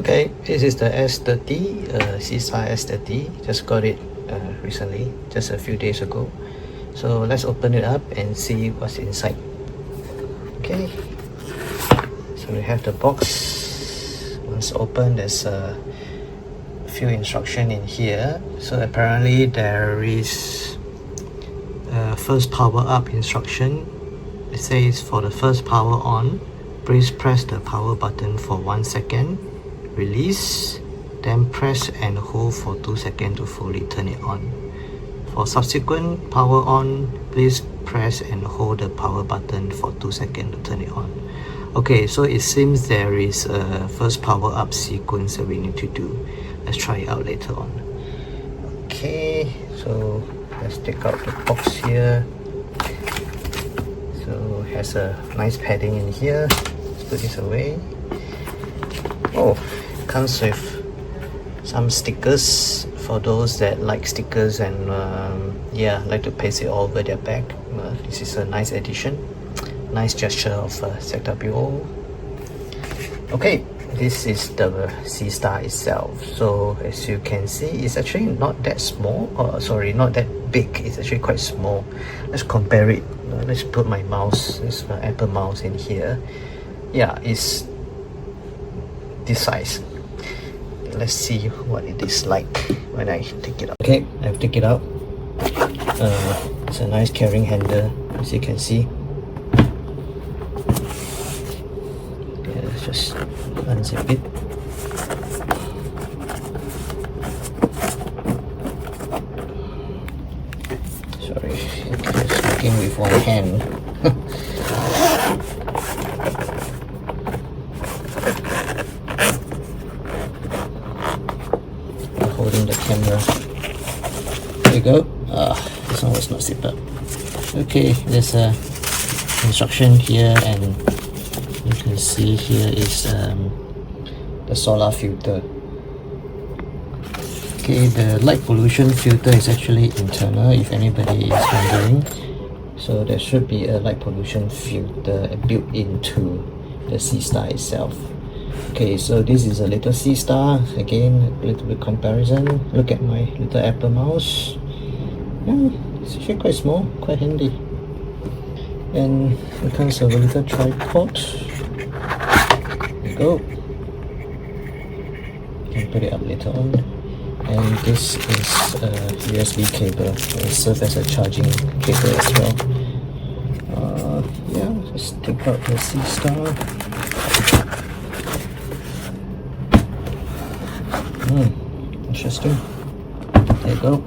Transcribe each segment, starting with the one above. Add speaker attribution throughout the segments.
Speaker 1: Okay, this is the S30, Seestar S30. Just got it recently, just a few days ago. So let's open it up and see what's inside. Okay, so we have the box. Once open, there's a few instructions in here. So apparently there is a first power up instruction. It says for the first power on, please press the power button for 1 second, release, then press and hold for 2 seconds to fully turn it on. For subsequent power on, please press and hold the power button for 2 seconds to turn it on. Okay, so it seems there is a first power up sequence that we need to do. Let's try it out later on. Okay, so let's take out the box here. So it has a nice padding in here. Let's put this away. Oh, it comes with some stickers for those that like stickers and yeah, like to paste it all over their bag. This is a nice addition, nice gesture of ZWO. Okay, this is the Seestar itself. So as you can see, it's actually not that small, sorry, not that big. It's actually quite small. Let's compare it. Let's put my mouse, this Apple mouse in here. Yeah, it's this size. Let's see what it is like when I take it out. Okay, I've taken it out. It's a nice carrying handle, as you can see. Okay, let's just unzip it. Sorry, it's working with one hand. Holding the camera. There you go. This one was not zipped up. Okay, there's a instruction here, and you can see here is the solar filter. Okay, the light pollution filter is actually internal, if anybody is wondering. So there should be a light pollution filter built into the Seestar itself. Okay, so this is a little Seestar. Again, a little bit comparison. Look at my little Apple mouse. Yeah, it's actually quite small, quite handy. And it comes with a little tripod. There you go. You can put it up later on. And this is a USB cable. It will serve as a charging cable as well. Yeah, let's take out the Seestar. Interesting. There you go.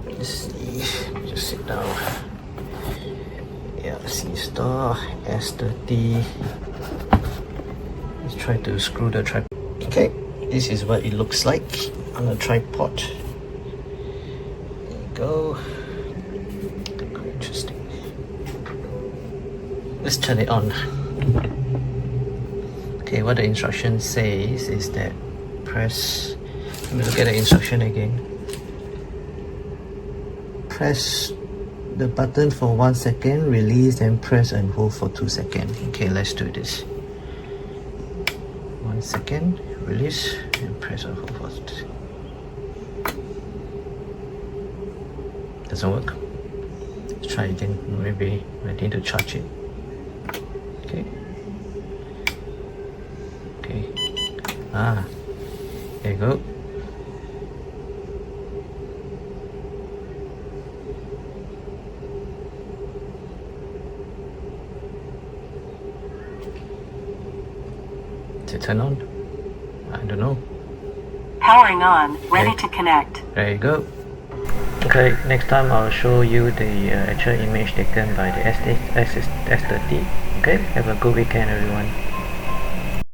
Speaker 1: Let's see. Just sit down. Yeah, Seestar S30. Let's try to screw the tripod. Okay, this is what it looks like on a tripod. There you go. Quite interesting. Let's turn it on. Okay, what the instruction says is that press, let me look at the instruction again. Press the button for 1 second, release, then press and hold for 2 seconds. Okay, let's do this. 1 second, release, and press and hold for 2 seconds. Doesn't work. Let's try again. Maybe I need to charge it. Okay. Okay. There you go. Does it turn on? I don't know.
Speaker 2: Powering on, ready to connect.
Speaker 1: There you go. Okay, next time I'll show you the actual image taken by the S30. Okay, have a good weekend everyone.